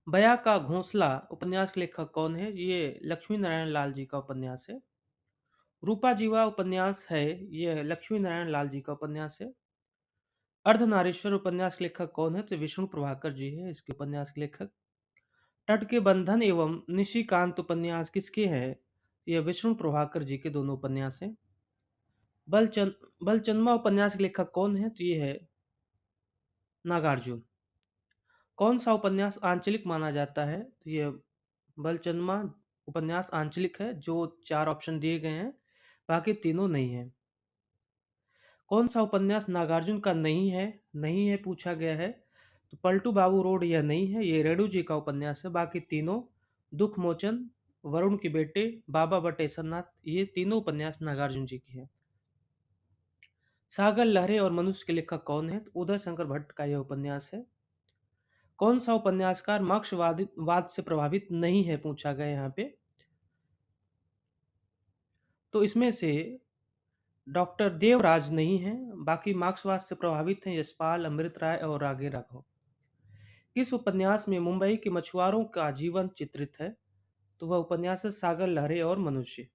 बया का घोंसला उपन्यास के लेखक कौन है? ये लक्ष्मी नारायण लाल जी का उपन्यास है। रूपा जीवा उपन्यास है, ये लक्ष्मी नारायण लाल जी का उपन्यास है। अर्धनारीश्वर उपन्यास के लेखक कौन है? तो विष्णु प्रभाकर जी है इसके उपन्यास के लेखक। तट के बंधन एवं निशिकांत उपन्यास किसके हैं? ये विष्णु प्रभाकर जी के दोनों उपन्यास हैं। बलचंद्रमा उपन्यास के लेखक कौन है? तो ये है नागार्जुन। कौन सा उपन्यास आंचलिक माना जाता है? तो ये बलचंद्रमा उपन्यास आंचलिक है, जो चार ऑप्शन दिए गए हैं, बाकी तीनों नहीं है। कौन सा उपन्यास नागार्जुन का नहीं है? नहीं है पूछा गया है, तो पलटू बाबू रोड यह नहीं है, ये रेणु जी का उपन्यास है। बाकी तीनों दुख मोचन, वरुण के बेटे, बाबा बटेश्वरनाथ, ये तीनों उपन्यास नागार्जुन जी की है। सागर लहरे और मनुष्य के लेखक कौन है? तो उदय शंकर भट्ट का यह उपन्यास है। कौन सा उपन्यासकार मार्क्सवाद से प्रभावित नहीं है पूछा गया यहाँ पे, तो इसमें से डॉक्टर देवराज नहीं है। बाकी मार्क्सवाद से प्रभावित हैं यशपाल, अमृत राय और रागे राघव। किस उपन्यास में मुंबई के मछुआरों का जीवन चित्रित है? तो वह उपन्यास है सागर लहरे और मनुष्य।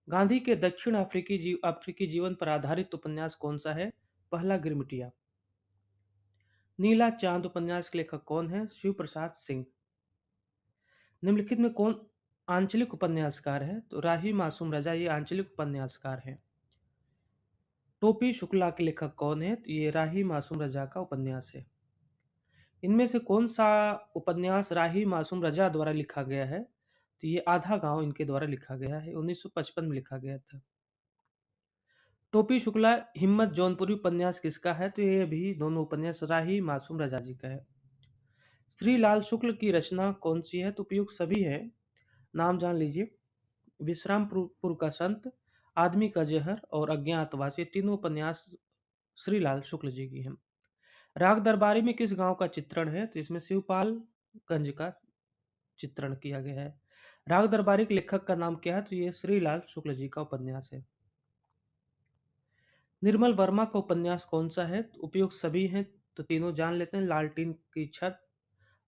गांधी के दक्षिण अफ्रीकी जीवन पर आधारित उपन्यास कौन सा है? पहला गिरमिटिया। नीला चांद उपन्यास के लेखक कौन है? शिव प्रसाद सिंह। निम्नलिखित में कौन आंचलिक उपन्यासकार है? तो राही मासूम रजा ये आंचलिक उपन्यासकार है। टोपी शुक्ला के लेखक कौन है? तो ये राही मासूम रजा का उपन्यास है। इनमें से कौन सा उपन्यास राही मासूम रजा द्वारा लिखा गया है? तो ये आधा गांव इनके द्वारा लिखा गया है, 1955 में लिखा गया था। टोपी शुक्ला हिम्मत जौनपुरी उपन्यास किसका है? तो ये भी दोनों उपन्यास राही मासूम रजा जी का है। श्रीलाल शुक्ल की रचना कौन सी है? तो उपयुक्त सभी है, नाम जान लीजिए। विश्रामपुर का संत, आदमी का जहर और अज्ञातवास, ये तीनों उपन्यास श्रीलाल शुक्ल जी की हैं। राग दरबारी में किस गांव का चित्रण है? तो इसमें शिवपालगंज का चित्रण किया गया है। राग दरबारी के लेखक का नाम क्या है? तो ये श्रीलाल शुक्ल जी का उपन्यास है। निर्मल वर्मा का उपन्यास कौन सा है? तो उपयुक्त सभी हैं, तो तीनों जान लेते हैं। लालटीन की छत,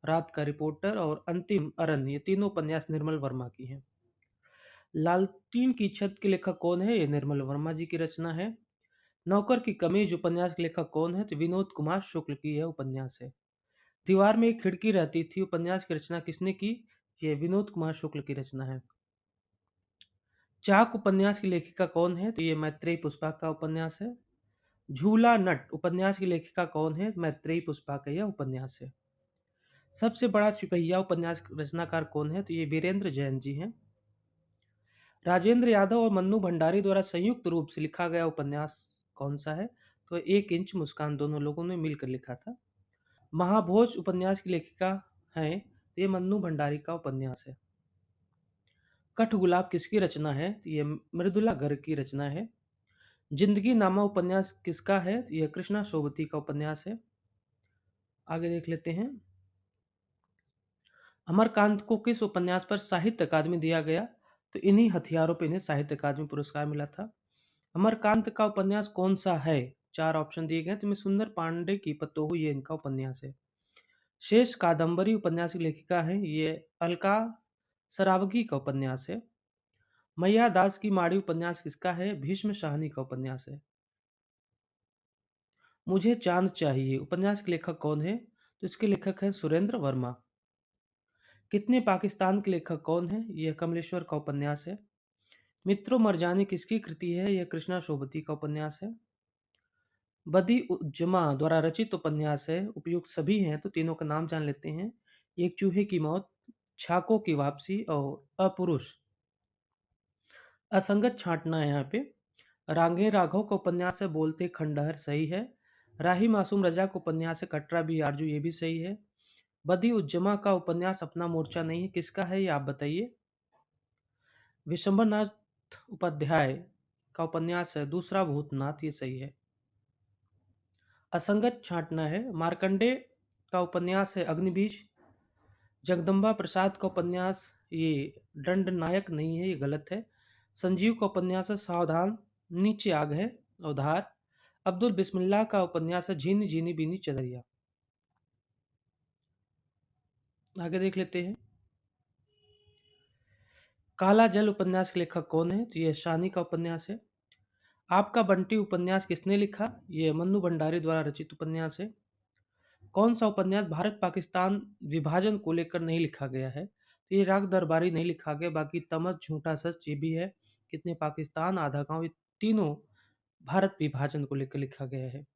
रात का रिपोर्टर और अंतिम अरण्य, ये तीनों उपन्यास निर्मल वर्मा की हैं। लालटीन की छत के लेखक कौन है? ये निर्मल वर्मा जी की रचना है। नौकर की कमीज उपन्यास के लेखक कौन है? तो विनोद कुमार शुक्ल की यह उपन्यास है। दीवार में एक खिड़की रहती थी उपन्यास की रचना किसने की? ये विनोद कुमार शुक्ल की रचना है। चाक उपन्यास की लेखिका कौन है? तो ये मैत्रेयी पुष्पा का उपन्यास है। झूला नट उपन्यास की लेखिका कौन है? मैत्रेयी पुष्पा का यह उपन्यास है। सबसे बड़ा सिपहिया उपन्यास रचनाकार कौन है? तो ये वीरेंद्र जैन जी हैं। राजेंद्र यादव और मन्नू भंडारी द्वारा संयुक्त रूप से लिखा गया उपन्यास कौन सा है? तो एक इंच मुस्कान, दोनों लोगों ने मिलकर लिखा था। महाभोज उपन्यास की लेखिका है, तो ये मन्नू भंडारी का उपन्यास है। कठगुलाब किसकी रचना है? तो ये मृदुला गर्ग की रचना है। जिंदगी नामा उपन्यास किसका है? तो यह कृष्णा सोबती का उपन्यास है। आगे देख लेते हैं। अमरकांत को किस उपन्यास पर साहित्य अकादमी दिया गया? तो इन्हीं हथियारों पर इन्हें साहित्य अकादमी पुरस्कार मिला था। अमरकांत का उपन्यास कौन सा है? चार ऑप्शन दिए गए, तो मैं सुंदर पांडे की पतोहू ये इनका उपन्यास है। शेष कादंबरी उपन्यास की लेखिका है, ये अलका सरावगी का उपन्यास है। मैया दास की माड़ी उपन्यास किसका है? भीष्म शाहनी का उपन्यास है। मुझे चांद चाहिए उपन्यास के लेखक कौन है? तो इसके लेखक है सुरेंद्र वर्मा। कितने पाकिस्तान के लेखक कौन है? यह कमलेश्वर का उपन्यास है। मित्रों मरजानी किसकी कृति है? यह कृष्णा सोबती का उपन्यास है। बदी उज्जमा द्वारा रचित उपन्यास है, उपयुक्त सभी हैं, तो तीनों का नाम जान लेते हैं। एक चूहे की मौत, छाकों की वापसी और अपुरुष। असंगत छांटना है यहाँ पे। रांगे राघव का उपन्यास है बोलते खंडहर, सही है। राही मासूम रजा का उपन्यास है कटरा भी आरजू, ये भी सही है। बदी उज्जमा का उपन्यास अपना मोर्चा नहीं है, किसका है ये आप बताइए। विशंबरनाथ उपाध्याय का उपन्यास है दूसरा भूतनाथ, ये सही है। असंगत छांटना है। मार्कंडे का उपन्यास है अग्निबीज। जगदम्बा प्रसाद का उपन्यास ये दंड नायक नहीं है, ये गलत है। संजीव का उपन्यास है सावधान, नीचे आग है, उधार। अब्दुल बिस्मिल्लाह का उपन्यास है झीनी झीनी बीनी चदरिया। आगे देख लेते हैं। काला जल उपन्यास के लेखक कौन है? तो यह शानी का उपन्यास है। आपका बंटी उपन्यास किसने लिखा? यह मन्नू भंडारी द्वारा रचित उपन्यास है। कौन सा उपन्यास भारत पाकिस्तान विभाजन को लेकर नहीं लिखा गया है? तो ये राग दरबारी नहीं लिखा गया, बाकी तमस, झूठा सच ये भी है। कितने पाकिस्तान, आधा गांव, ये तीनों भारत विभाजन को लेकर लिखा गया है।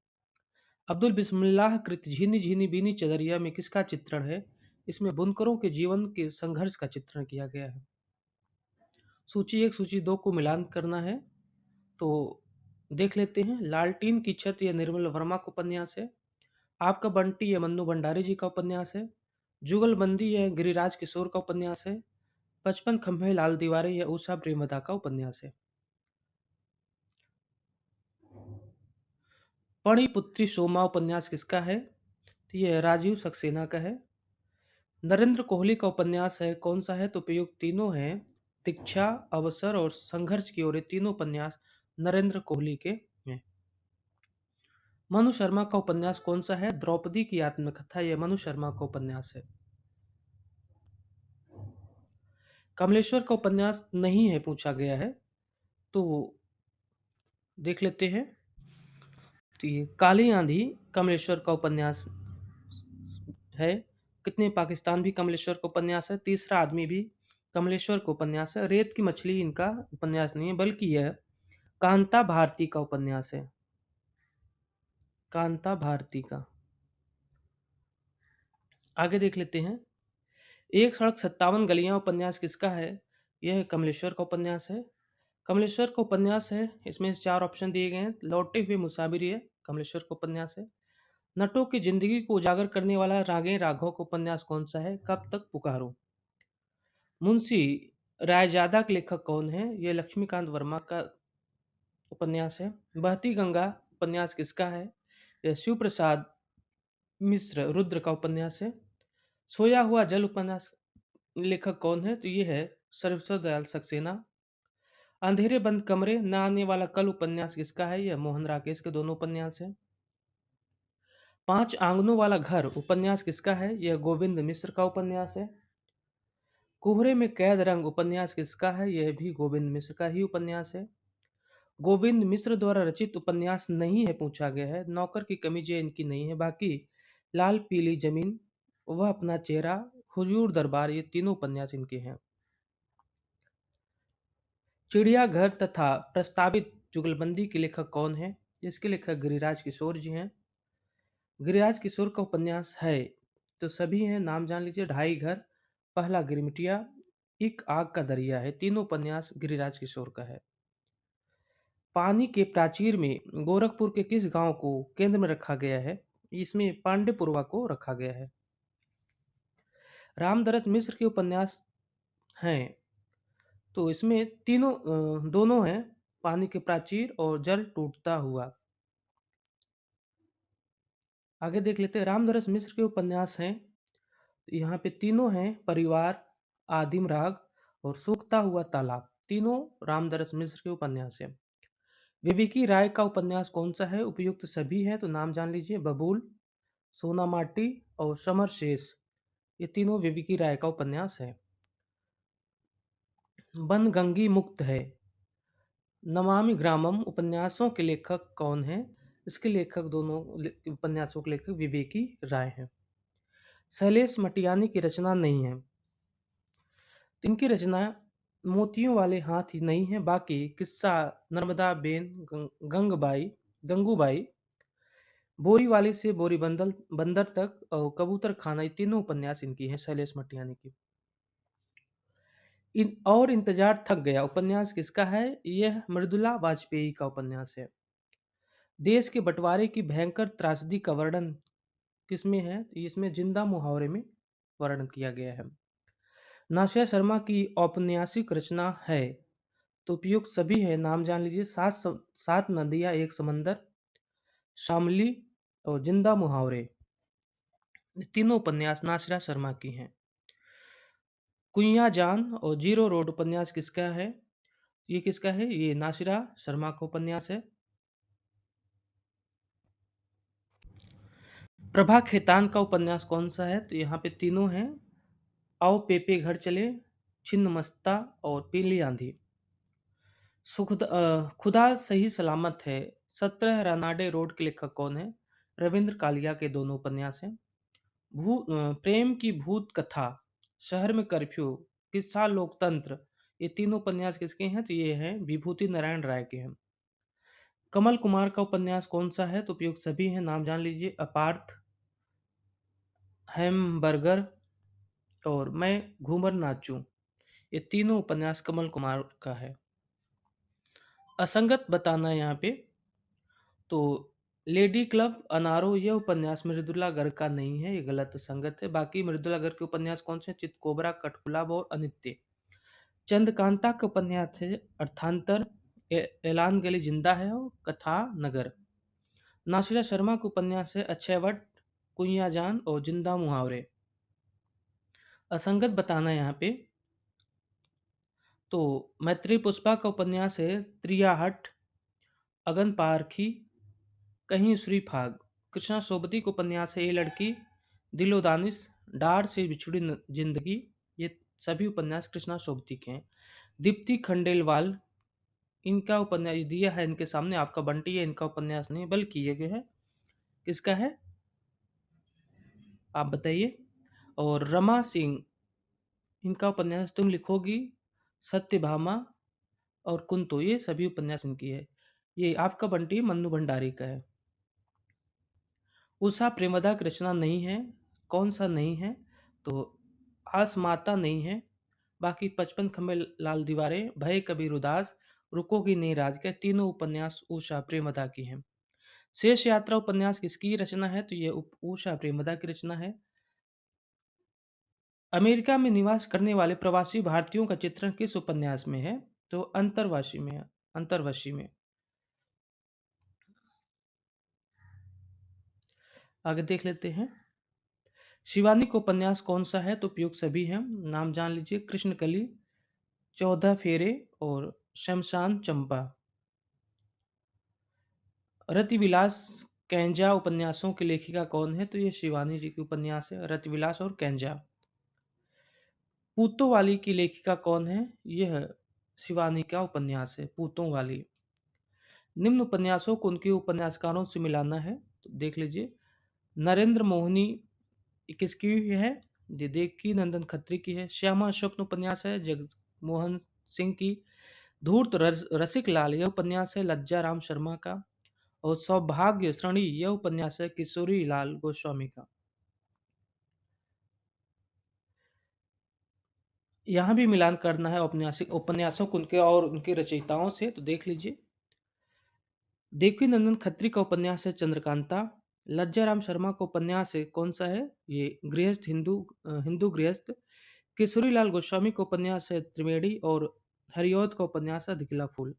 अब्दुल बिस्मिल्लाह कृत झीनी झीनी बीनी चदरिया में किसका चित्रण है? इसमें बुनकरों के जीवन के संघर्ष का चित्रण किया गया है। सूची 1 सूची 2 को मिलान करना है, तो देख लेते हैं। लालटीन की छत यह निर्मल वर्मा का उपन्यास है। आपका बंटी यह मन्नू भंडारी जी का उपन्यास है। जुगलबंदी यह गिरिराज किशोर का उपन्यास है। 55 खंभे लाल दीवारें यह उषा प्रेमदा का उपन्यास है। पणिपुत्री सोमा उपन्यास किसका है? तो यह राजीव सक्सेना का है। नरेंद्र कोहली का उपन्यास है, कौन सा है? तो उपयुक्त तीनों हैं। दीक्षा, अवसर और संघर्ष की ओर, ये तीनों उपन्यास नरेंद्र कोहली के हैं। मनु शर्मा का उपन्यास कौन सा है? द्रौपदी की आत्मकथा, यह मनु शर्मा का उपन्यास है। कमलेश्वर का उपन्यास नहीं है पूछा गया है, तो देख लेते हैं। तो ये काली आंधी कमलेश्वर का उपन्यास है। कितने पाकिस्तान भी कमलेश्वर का उपन्यास है। तीसरा आदमी भी कमलेश्वर का उपन्यास है। रेत की मछली इनका उपन्यास नहीं है, बल्कि यह कांता भारती का उपन्यास है। कांता भारती का। आगे देख लेते हैं। एक सड़क 57 गलियां उपन्यास किसका है? यह कमलेश्वर का उपन्यास है। कमलेश्वर का उपन्यास है, इसमें 4 ऑप्शन दिए गए हैं। लौटे हुए मुसाफिर ये कमलेश्वर का उपन्यास है। नटों की जिंदगी को उजागर करने वाला रागे राघव का उपन्यास कौन सा है? कब तक पुकारो। मुंशी रायजादा के लेखक कौन है? यह लक्ष्मीकांत वर्मा का उपन्यास है। बहती गंगा उपन्यास किसका है? यह शिव प्रसाद मिश्र रुद्र का उपन्यास है। सोया हुआ जल उपन्यास लेखक कौन है? तो ये है सर्वेश्वर दयाल सक्सेना। अंधेरे बंद कमरे न आने वाला कल उपन्यास किसका है? यह मोहन राकेश के दोनों उपन्यास हैं। 5 आंगनों वाला घर उपन्यास किसका है? यह गोविंद मिश्र का उपन्यास है। कोहरे में कैद रंग उपन्यास किसका है? यह भी गोविंद मिश्र का ही उपन्यास है। गोविंद मिश्र द्वारा रचित उपन्यास नहीं है पूछा गया है। नौकर की कमीज इनकी नहीं है, बाकी लाल पीली जमीन, वह अपना चेहरा, हुजूर दरबार, ये तीनों उपन्यास इनके हैं। चिड़ियाघर तथा प्रस्तावित जुगलबंदी के लेखक कौन है? इसके लेखक गिरिराज किशोर जी हैं। गिरिराज किशोर का उपन्यास है तो सभी हैं, नाम जान लीजिए। ढाई घर, पहला गिरमिटिया, एक आग का दरिया है, तीनों उपन्यास गिरिराज किशोर का है। पानी के प्राचीर में गोरखपुर के किस गांव को केंद्र में रखा गया है? इसमें पांडेपुरवा को रखा गया है। रामदरस मिश्र के उपन्यास हैं, तो इसमें दोनों हैं, पानी के प्राचीर और जल टूटता हुआ। आगे देख लेते हैं। रामदरस मिश्र के उपन्यास हैं, तो यहाँ पे तीनों हैं, परिवार, आदिम राग और सूखता हुआ तालाब, तीनों रामदरस मिश्र के उपन्यास हैं। विवेकी राय का उपन्यास कौन सा है? उपयुक्त सभी हैं, तो नाम जान लीजिए। बबूल, सोना माटी और समर शेष, ये तीनों विवेकी राय का उपन्यास है। बनगंगी मुक्त है, नमामि ग्रामम उपन्यासों के लेखक कौन है? इसके लेखक दोनों उपन्यासों के लेखक विवेकी राय हैं। शैलेश मटियानी की रचना नहीं है, इनकी रचना मोतियों वाले हाथ ही नहीं है, बाकी किस्सा नर्मदा बेन, गंगूबाई, बोरीवाली से बोरी बंदर तक और कबूतर खाना, ये तीनों उपन्यास इनकी हैं, शैलेश मटियानी की। इंतजार थक गया उपन्यास किसका है? यह मृदुला वाजपेयी का उपन्यास है। देश के बंटवारे की भयंकर त्रासदी का वर्णन किसमें है? इसमें जिंदा मुहावरे में वर्णन किया गया है। नासिया शर्मा की औपन्यासिक रचना है, तो उपयुक्त सभी है, नाम जान लीजिए। सात नदियां एक समंदर, शामली और जिंदा मुहावरे, ये तीनों उपन्यास नासिरा शर्मा की हैं। कुइयां जान और जीरो रोड उपन्यास किसका है? ये किसका है? ये नासिरा शर्मा का उपन्यास है। प्रभा खेतान का उपन्यास कौन सा है? तो यहाँ पे तीनों हैं, आओ पेपे घर चले, छिन्नमस्ता और पीली आंधी। खुदा सही सलामत है। 17 रानाडे रोड के लेखक कौन है? रविंद्र कालिया के दोनों उपन्यास हैं। प्रेम की भूत कथा, शहर में कर्फ्यू, किस्सा लोकतंत्र, ये तीनों उपन्यास किसके हैं? तो ये हैं विभूति नारायण राय के हैं। कमल कुमार का उपन्यास कौन सा है? तो उपयुक्त सभी हैं, नाम जान लीजिए। अपार्थ, हैमबर्गर और मैं घूमर नाचूं, ये तीनों उपन्यास कमल कुमार का है। असंगत बताना है यहाँ पे, तो लेडी क्लब अनारो यह उपन्यास मृदुला गर्ग का नहीं है, ये गलत संगत है। बाकी मृदुला गर्ग के उपन्यास कौन से? चितकोबरा, कठपुलाव और अनित्य। चंद्रकांता का उपन्यास है अर्थांतर, ऐलान गली जिंदा है और कथा नगर। नासिरा शर्मा का उपन्यास है अक्षयवट, कुइया जान और जिंदा मुहावरे। असंगत बताना है यहाँ पे, तो मैत्री पुष्पा का उपन्यास है त्रियाहट, अगन पारखी, कहीं उसरी फाग। कृष्णा सोबती को उपन्यास है ये लड़की, दिलो दानिश, डार से बिछुड़ी जिंदगी, ये सभी उपन्यास कृष्णा सोबती के हैं। दीप्ति खंडेलवाल, इनका उपन्यास दिया है इनके सामने, आपका बंटी है, इनका उपन्यास नहीं बल्कि ये जो है किसका है आप बताइए। और रमा सिंह, इनका उपन्यास तुम लिखोगी, सत्यभामा और कुंतो, ये सभी उपन्यास इनकी है। ये आपका बंटी मन्नू भंडारी का है। उषा प्रेमदा की रचना नहीं है, कौन सा नहीं है? तो आसमाता नहीं है। बाकी 55 खंबे लाल दीवारें, भय कबीर उदास, रुकोगी नहीं राज के, तीनों उपन्यास उषा प्रेमदा की हैं। शेष यात्रा उपन्यास किसकी रचना है? तो ये उषा प्रेमदा की रचना है। अमेरिका में निवास करने वाले प्रवासी भारतीयों का चित्रण किस उपन्यास में है? तो अंतर्वासी में है, अंतर्वशी में। आगे देख लेते हैं। शिवानी को उपन्यास कौन सा है? तो उपयुक्त सभी हैं, नाम जान लीजिए। कृष्णकली, 14 फेरे और शमशान चंपा। रतिविलास कैंजा उपन्यासों की लेखिका कौन है? तो ये शिवानी जी की उपन्यास है, रतिविलास और कैंजा। पूतों वाली की लेखिका कौन है? यह शिवानी का उपन्यास है, पूतों वाली। निम्न उपन्यासों को उनके उपन्यासकारों से मिलाना है, तो देख लीजिए। नरेंद्र मोहनी किसकी है? ये देवकी नंदन खत्री की है। श्यामा स्वप्न उपन्यास है जगमोहन सिंह की। धूर्त रसिक लाल यह उपन्यास है लज्जा राम शर्मा का। और सौभाग्य श्रेणी यह उपन्यास है किशोरी लाल गोस्वामी का। यहाँ भी मिलान करना है औपन्यासिक उपन्यासों को उनके और उनके रचयिताओं से, तो देख लीजिए। देवकी नंदन खत्री का उपन्यास है चंद्रकांता। लज्जा राम शर्मा का उपन्यास है कौन सा है? ये गृहस्थ हिंदू गृहस्थ। किशोरी लाल गोस्वामी का उपन्यास है त्रिवेणी और हरिऔध का उपन्यास है धिकला फूल।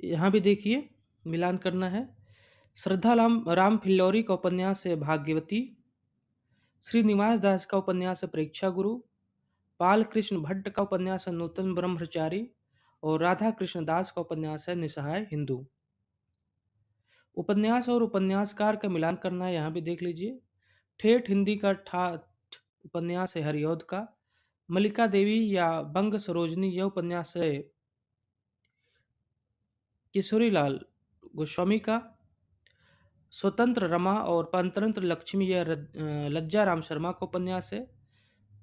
यहाँ भी देखिए मिलान करना है। श्रद्धा राम राम फिल्लौरी का उपन्यास है भाग्यवती। श्रीनिवास दास का उपन्यास है परीक्षा गुरु। बाल कृष्ण भट्ट का उपन्यास है नूतन ब्रह्मचारी। और राधा कृष्ण दास का उपन्यास है निसहाय हिंदू। उपन्यास और उपन्यासकार का मिलान करना है, यहाँ भी देख लीजिए। ठेठ हिंदी का ठाठ उपन्यास है हरिऔध का। मल्लिका देवी या बंग सरोजनी यह उपन्यास है किशोरी लाल गोस्वामी का। स्वतंत्र रमा और पंतंत्र लक्ष्मी यह लज्जा राम शर्मा का उपन्यास है।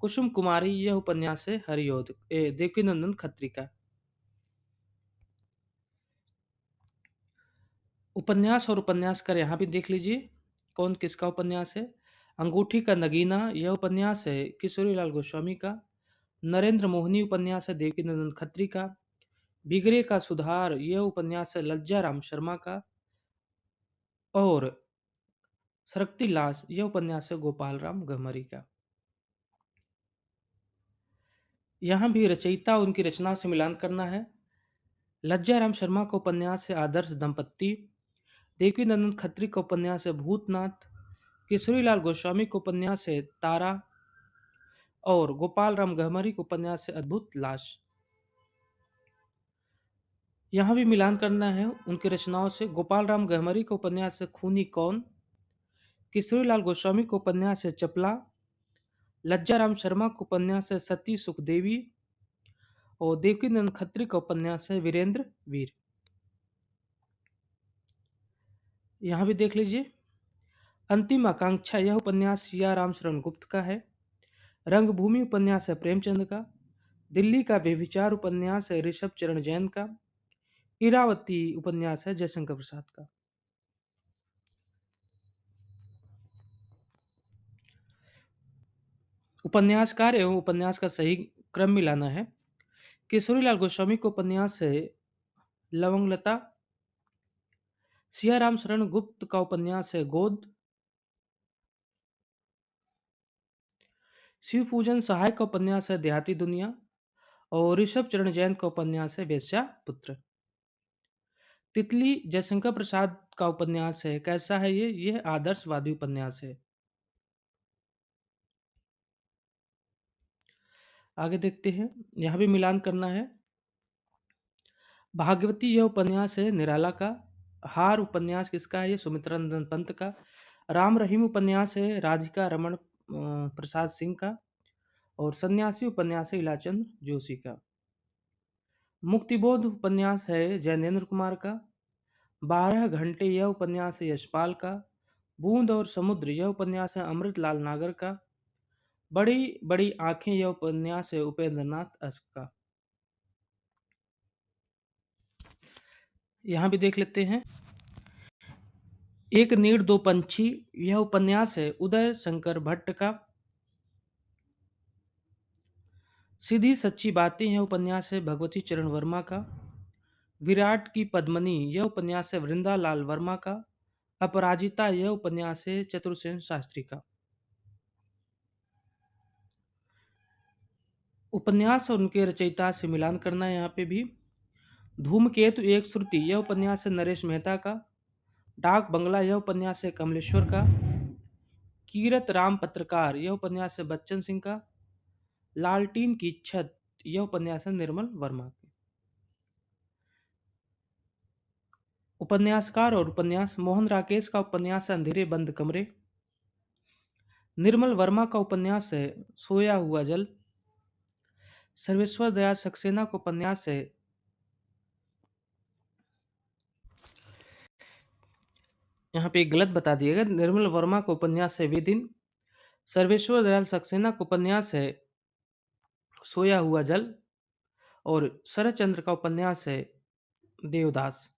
कुसुम कुमारी यह उपन्यास है हरिऔध देवकीनंदन खत्री का। उपन्यास और उपन्यासकार यहाँ भी देख लीजिए कौन किसका उपन्यास है। अंगूठी का नगीना यह उपन्यास है किशोरी लाल गोस्वामी का। नरेंद्र मोहनी उपन्यास है देवकीनंदन खत्री का। बिगड़े का सुधार यह उपन्यास है लज्जा राम शर्मा का। और सरकती लाश यह उपन्यास है गोपाल राम गहमरी का। यहाँ भी रचयिता उनकी रचना से मिलान करना है। लज्जा राम शर्मा का उपन्यास है आदर्श दंपत्ति। देवकीनंदन खत्री का उपन्यास है भूतनाथ। किशोरी लाल गोस्वामी का उपन्यास है तारा। और गोपाल राम गहमरी का उपन्यास है अद्भुत लाश। यहाँ भी मिलान करना है उनकी रचनाओं से। गोपाल राम गहमरी का उपन्यास है खूनी कौन। किशोरीलाल गोस्वामी को उपन्यास है चपला, लज्जाराम शर्मा को उपन्यास है सती सुखदेवी और देवकीनंदन खत्री का उपन्यास है वीरेंद्र वीर। यहाँ भी देख लीजिए। अंतिम आकांक्षा यह उपन्यास सियाराम शरण गुप्त का है। रंगभूमि उपन्यास है प्रेमचंद का। दिल्ली का व्यभिचार उपन्यास है ऋषभ चरण जैन का। इरावती उपन्यास है जयशंकर प्रसाद का। उपन्यासकार एवं उपन्यास का सही क्रम मिलाना है। किशोरीलाल गोस्वामी को उपन्यास है लवंगलता। सियाराम शरण गुप्त का उपन्यास है गोद। शिव पूजन सहाय का उपन्यास है देहाती दुनिया और ऋषभ चरण जैन का उपन्यास है वेश्या पुत्र। तितली जयशंकर प्रसाद का उपन्यास है कैसा है यह आदर्शवादी उपन्यास है। आगे देखते हैं। यहाँ भी मिलान करना है। भाग्यवती यह उपन्यास है निराला का। हार उपन्यास किसका है? ये सुमित्रा नंदन पंत का। राम रहीम उपन्यास है राधिका रमन प्रसाद सिंह का और सन्यासी उपन्यास है इलाचंद जोशी का। मुक्तिबोध उपन्यास है जैनेन्द्र कुमार का। 12 घंटे यह उपन्यास है यशपाल का। बूंद और समुद्र यह उपन्यास है अमृतलाल नागर का। बड़ी बड़ी आंखें यह उपन्यास है उपेंद्र नाथ अश्क का। यहाँ भी देख लेते हैं। एक नीड़ दो पंछी यह उपन्यास है उदय शंकर भट्ट का। सीधी सच्ची बातें यह उपन्यास है भगवती चरण वर्मा का। विराट की पद्मनी यह उपन्यास है वृंदालाल वर्मा का। अपराजिता यह उपन्यास है चतुर्सेन शास्त्री का। उपन्यास और उनके रचयिता से मिलान करना है। यहाँ पे भी धूमकेतु एक श्रुति यह उपन्यास है नरेश मेहता का। डाक बंगला यह उपन्यास है कमलेश्वर का। कीरत राम पत्रकार यह उपन्यास है बच्चन सिंह का। लालटीन की छत यह उपन्यास है निर्मल वर्मा की। उपन्यासकार और उपन्यास मोहन राकेश का उपन्यास है अंधेरे बंद कमरे। निर्मल वर्मा का उपन्यास है सोया हुआ जल। सर्वेश्वर दयाल सक्सेना का उपन्यास है यहाँ पे गलत बता दिएगा। निर्मल वर्मा का उपन्यास है वे दिन। सर्वेश्वर दयाल सक्सेना का उपन्यास है सोया हुआ जल और शरद चंद्र का उपन्यास है देवदास।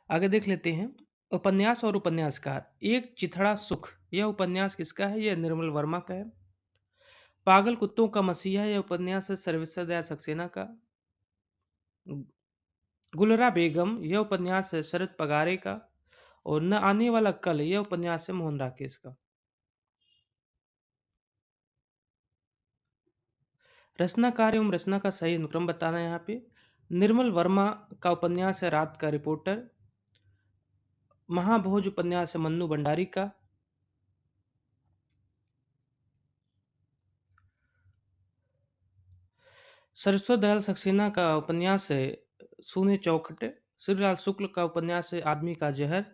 आगे देख लेते हैं। उपन्यास और उपन्यासकार। एक चिथड़ा सुख यह उपन्यास किसका है? यह निर्मल वर्मा का है। पागल कुत्तों का मसीहा यह उपन्यास है सर्वेश्वर दयाल सक्सेना का। गुलरा बेगम यह उपन्यास है शरद पगारे का और न आने वाला कल यह उपन्यास है मोहन राकेश का। रचनाकार एवं रचना का सही अनुक्रम बताना है। यहाँ पे निर्मल वर्मा का उपन्यास है रात का रिपोर्टर। महाभोज उपन्यास है मन्नू भंडारी का। सरस्वत दयाल सक्सेना का उपन्यास है सूने चौखट। श्रीलाल शुक्ल का उपन्यास है आदमी का जहर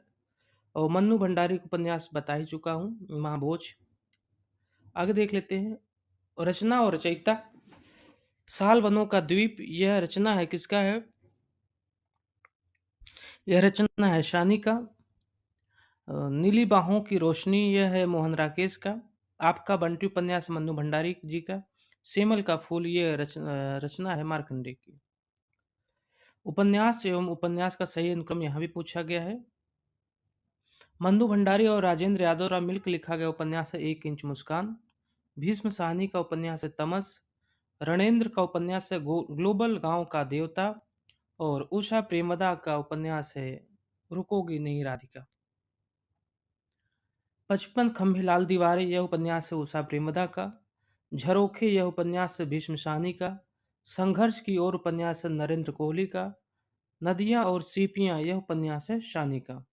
और मन्नू भंडारी का उपन्यास बता ही चुका हूँ महाभोज। आगे देख लेते हैं। रचना और रचयिता। साल वनों का द्वीप यह रचना है किसका है? यह रचना है शानी का। नीली बाहों की रोशनी यह है मोहन राकेश का। आपका बंटी उपन्यास मन्नू भंडारी जी का। सेमल का फूल यह रचना है मार्कंडे की। उपन्यास एवं उपन्यास का सही अनुक्रम यहाँ भी पूछा गया है। मन्नू भंडारी और राजेंद्र यादव राव मिलकर लिखा गया उपन्यास है 1 इंच मुस्कान। भीष्म साहनी का उपन्यास है तमस। रणेंद्र का उपन्यास है ग्लोबल गांव का देवता और उषा प्रेमदा का उपन्यास है रुकोगी नहीं राधिका। 55 खंभे लाल दीवारें यह उपन्यास है उषा प्रेमदा का। झरोखे यह उपन्यास है भीष्म साहनी का। संघर्ष की ओर उपन्यास है नरेंद्र कोहली का। नदियां और सीपियां यह उपन्यास है शानी का।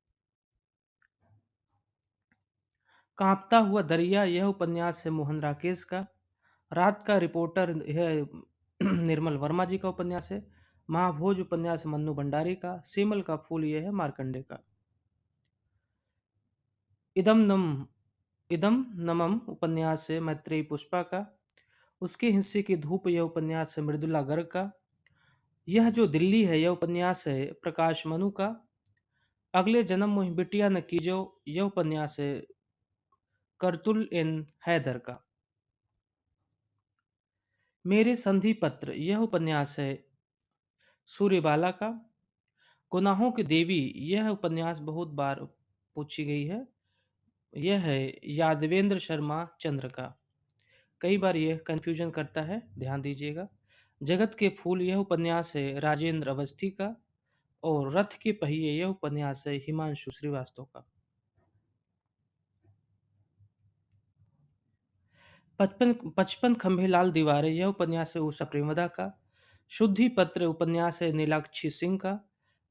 कांपता हुआ दरिया यह उपन्यास है मोहन राकेश का। रात का रिपोर्टर यह निर्मल वर्मा जी का उपन्यास है। महाभोज उपन्यास मन्नू भंडारी का। सेमल का फूल यह है मार्कंडे का। इदम नम इदम नमम उपन्यास है मैत्रेयी पुष्पा का। उसके हिस्से की धूप यह उपन्यास है मृदुला गर्ग का। यह जो दिल्ली है यह उपन्यास है प्रकाश मनु का। अगले जन्म मोहि बिटिया न कीजो यह उपन्यास है करतुल एन हैदर का। मेरे संधि पत्र यह उपन्यास है सूर्यबाला का। गुनाहों की देवी यह उपन्यास बहुत बार पूछी गई है। यह है यादवेंद्र शर्मा चंद्र का। कई बार यह कंफ्यूजन करता है, ध्यान दीजिएगा। जगत के फूल यह उपन्यास है राजेंद्र अवस्थी का। और रथ के पहिए यह उपन्यास है हिमांशु श्रीवास्तव का। 55 खंभे लाल दीवारें यह उपन्यास है उषा प्रेमदा का। शुद्धि पत्र उपन्यास है नीलाक्षी सिंह का।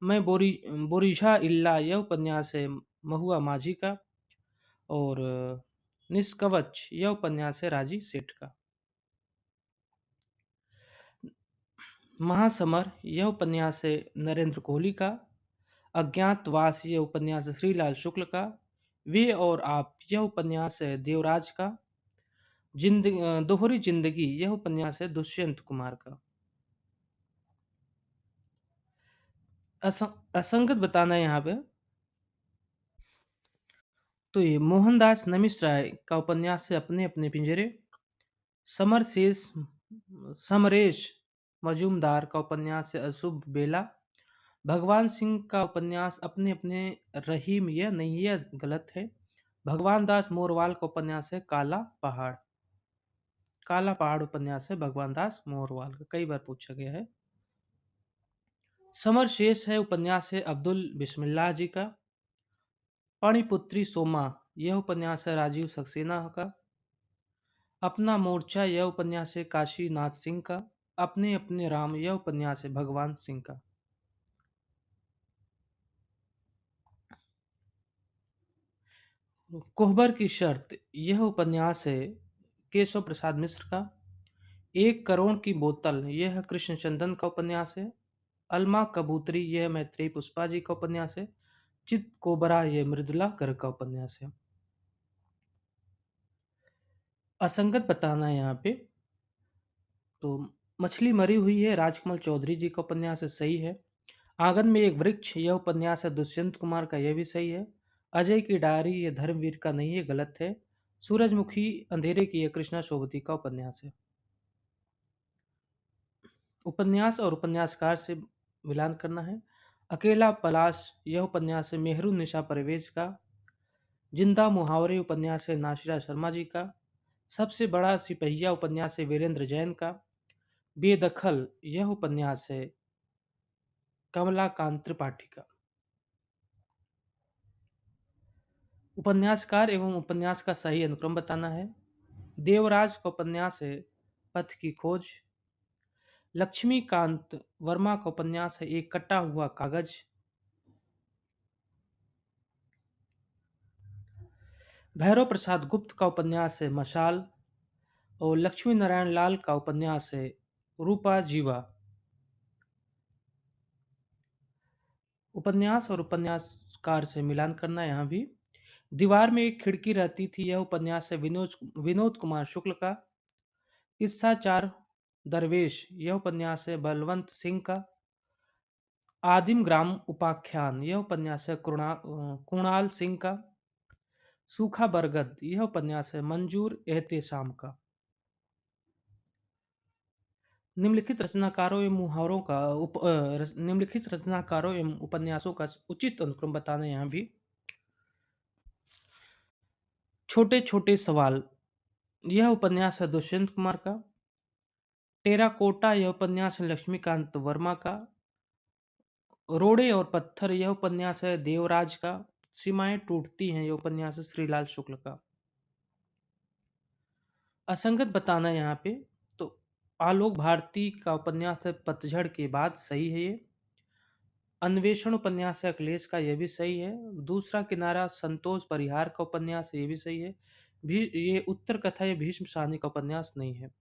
मैं बोरिझा इल्ला यह उपन्यास है महुआ माझी का। और निष्कवच यह उपन्यास है राजी सेठ का। महासमर यह उपन्यास है नरेंद्र कोहली का। अज्ञातवास यह उपन्यास है श्रीलाल शुक्ल का। वे और आप यह उपन्यास है देवराज का। दोहरी जिंदगी यह उपन्यास है दुष्यंत कुमार का। असंगत बताना है यहाँ पे। तो ये मोहनदास नमिश राय का उपन्यास है अपने अपने पिंजरे। समरशेष समरेश मजूमदार का उपन्यास है अशुभ बेला। भगवान सिंह का उपन्यास अपने अपने रहीम यह नहीं, यह गलत है। भगवान दास मोरवाल का उपन्यास है काला पहाड़। काला पहाड़ उपन्यास है भगवान दास मोरवाल का, कई बार पूछा गया है। समरशेष है उपन्यास है अब्दुल बिस्मिल्लाह जी का। पाणिपुत्री सोमा यह उपन्यास है राजीव सक्सेना का। अपना मोर्चा यह उपन्यास है काशी नाथ सिंह का। अपने अपने राम यह उपन्यास है भगवान सिंह का। कोहबर की शर्त यह उपन्यास है केशव प्रसाद मिश्र का। 1 करोड़ की बोतल यह कृष्णचंदन का उपन्यास है। अलमा कबूतरी यह मैत्रेयी पुष्पा जी का उपन्यास है। चित कोबरा यह मृदुला गर्ग का उपन्यास है। असंगत बताना है यहाँ पे। तो मछली मरी हुई है राजकमल चौधरी जी का उपन्यास है, सही है। आंगन में एक वृक्ष यह उपन्यास है दुष्यंत कुमार का, यह भी सही है। अजय की डायरी यह धर्मवीर का नहीं है, गलत है। सूरजमुखी अंधेरे की यह कृष्णा शोभती का उपन्यास है। उपन्यास और उपन्यासकार से मिलान करना है। अकेला पलाश यह उपन्यास है मेहरुन्निसा परवेज का। जिंदा मुहावरे उपन्यास है नाशिरा शर्मा जी का। सबसे बड़ा सिपहिया उपन्यास है वीरेंद्र जैन का। बेदखल यह उपन्यास है कमलाकांत त्रिपाठी का। उपन्यासकार एवं उपन्यास का सही अनुक्रम बताना है। देवराज का उपन्यास है पथ की खोज। लक्ष्मीकांत वर्मा का उपन्यास है एक कटा हुआ कागज। भैरव प्रसाद गुप्त का उपन्यास है मशाल। और लक्ष्मी नारायण लाल का उपन्यास है रूपा जीवा। उपन्यास और उपन्यासकार से मिलान करना है यहाँ भी। दीवार में एक खिड़की रहती थी यह उपन्यास है विनोद कुमार शुक्ल का। किस्सा चार दरवेश यह उपन्यास है बलवंत सिंह का। आदिम ग्राम उपाख्यान यह उपन्यास है कुणाल सिंह का। सूखा बरगद यह उपन्यास है मंजूर एहतेशाम का। निम्नलिखित रचनाकारों एवं मुहावरों का निम्नलिखित रचनाकारों एवं उपन्यासों का उचित अनुक्रम बताना है यहाँ भी। छोटे छोटे सवाल यह उपन्यास है दुष्यंत कुमार का। टेराकोटा यह उपन्यास है लक्ष्मीकांत वर्मा का। रोड़े और पत्थर यह उपन्यास है देवराज का। सीमाएं टूटती हैं यह उपन्यास है श्रीलाल शुक्ल का। असंगत बताना है यहाँ पे। तो आलोक भारती का उपन्यास है पतझड़ के बाद, सही है ये। अन्वेषण उपन्यास है अखिलेश का, यह भी सही है। दूसरा किनारा संतोष परिहार का उपन्यास है, ये भी सही है। ये उत्तर कथा ये भीष्म साहनी का उपन्यास नहीं है।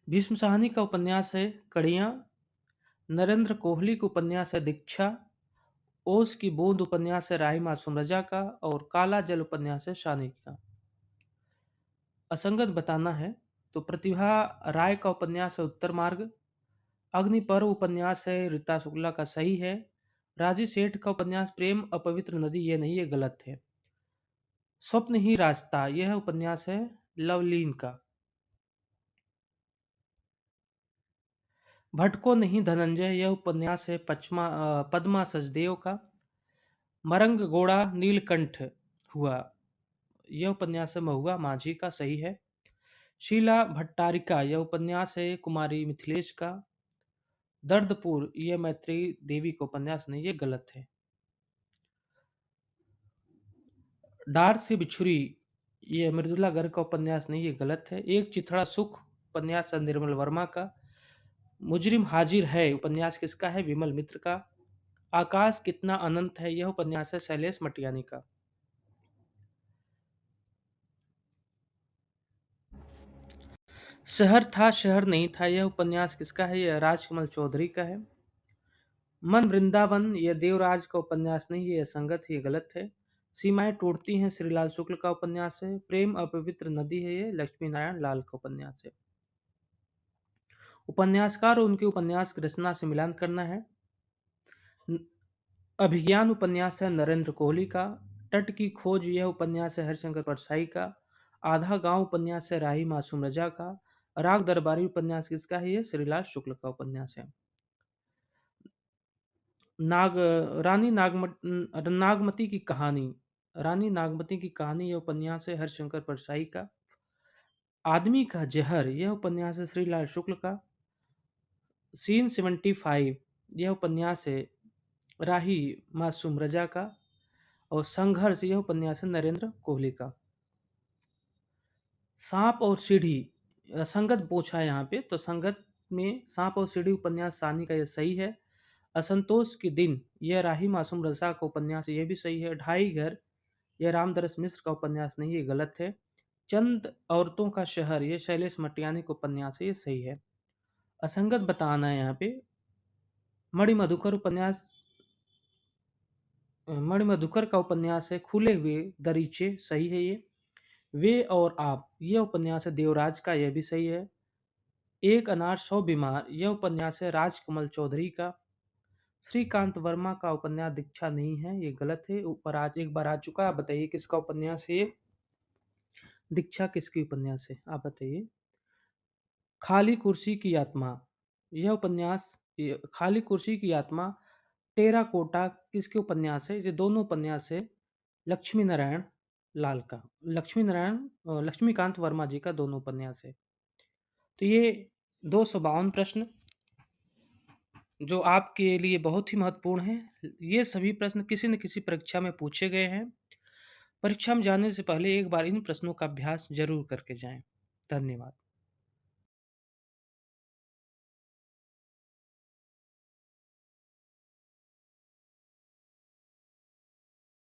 भीष्म साहनी का उपन्यास है कड़ियाँ। नरेंद्र कोहली का उपन्यास है दीक्षा। ओस की बूंद उपन्यास है राही मासूम रजा का, और काला जल उपन्यास है शानी का। असंगत बताना है तो प्रतिभा राय का उपन्यास है उत्तर मार्ग, अग्निपर्व उपन्यास है रीता शुक्ला का सही है, राजी सेठ का उपन्यास प्रेम अपवित्र नदी ये नहीं, ये गलत है। स्वप्न ही रास्ता यह उपन्यास है लवलीन का। भटको नहीं धनंजय यह उपन्यास है पद्मा सचदेव का। मरंग गोड़ा नीलकंठ हुआ यह उपन्यास है महुआ माझी का, सही है। शीला भट्टारिका यह उपन्यास है कुमारी मिथिलेश का। दर्दपुर यह मैत्रेयी देवी का उपन्यास नहीं, ये गलत है। डार से बिछुरी यह मृदुला गर्ग का उपन्यास नहीं, ये गलत है। एक चिथड़ा सुख उपन्यास है निर्मल वर्मा का। मुजरिम हाजिर है उपन्यास किसका है, विमल मित्र का। आकाश कितना अनंत है यह उपन्यास है शैलेश मटियानी का। शहर था शहर नहीं था यह उपन्यास किसका है, यह राजकमल चौधरी का है। मन वृंदावन यह देवराज का उपन्यास नहीं, ये असंगत ही गलत है। सीमाएं टूटती हैं श्रीलाल शुक्ल का उपन्यास है। प्रेम अपवित्र नदी है ये लक्ष्मी नारायण लाल का उपन्यास है। उपन्यासकार और उनके उपन्यास की रचना से मिलान करना है। अभिज्ञान उपन्यास है नरेंद्र कोहली का। तट की खोज यह उपन्यास है हरिशंकर परसाई का। आधा गांव उपन्यास है राही मासूम रजा का। राग दरबारी उपन्यास किसका है, ये श्रीलाल शुक्ल का उपन्यास है। नाग रानी नागमती की कहानी रानी नागमती की कहानी यह उपन्यास है हरिशंकर परसाई का। आदमी का जहर यह उपन्यास है श्रीलाल शुक्ल का। सीन 75 यह उपन्यास है राही मासूम रजा का। और संघर्ष यह उपन्यास है नरेंद्र कोहली का। सांप और सीढ़ी संगत पूछा है यहाँ पे, तो संगत में सांप और सीढ़ी उपन्यास सानी का यह सही है। असंतोष के दिन यह राही मासूम रजा का उपन्यास, यह भी सही है। ढाई घर यह रामदरस मिश्र का उपन्यास नहीं, ये गलत है। चंद औरतों का शहर यह शैलेश मटियानी का उपन्यास है, ये सही है। असंगत बताना है यहाँ पे। मणिमधुकर उपन्यास मणिमधुकर का उपन्यास है खुले हुए दरीचे, सही है ये। वे और आप यह उपन्यास है देवराज का, यह भी सही है। एक अनार सौ बीमार यह उपन्यास है राजकमल चौधरी का। श्रीकांत वर्मा का उपन्यास दीक्षा नहीं है, ये गलत है। ऊपर आज एक बार आ चुका, आप बताइए किसका उपन्यास है ये। दीक्षा किसकी उपन्यास है, आप बताइए। खाली कुर्सी की आत्मा यह उपन्यास खाली कुर्सी की आत्मा टेराकोटा किसके उपन्यास है, ये दोनों उपन्यास है लक्ष्मी नारायण लाल का। लक्ष्मीकांत वर्मा जी का दोनों उपन्यास है। तो ये 252 प्रश्न जो आपके लिए बहुत ही महत्वपूर्ण है। ये सभी प्रश्न किसी न किसी परीक्षा में पूछे गए हैं। परीक्षा में जाने से पहले एक बार इन प्रश्नों का अभ्यास जरूर करके जाएं। धन्यवाद।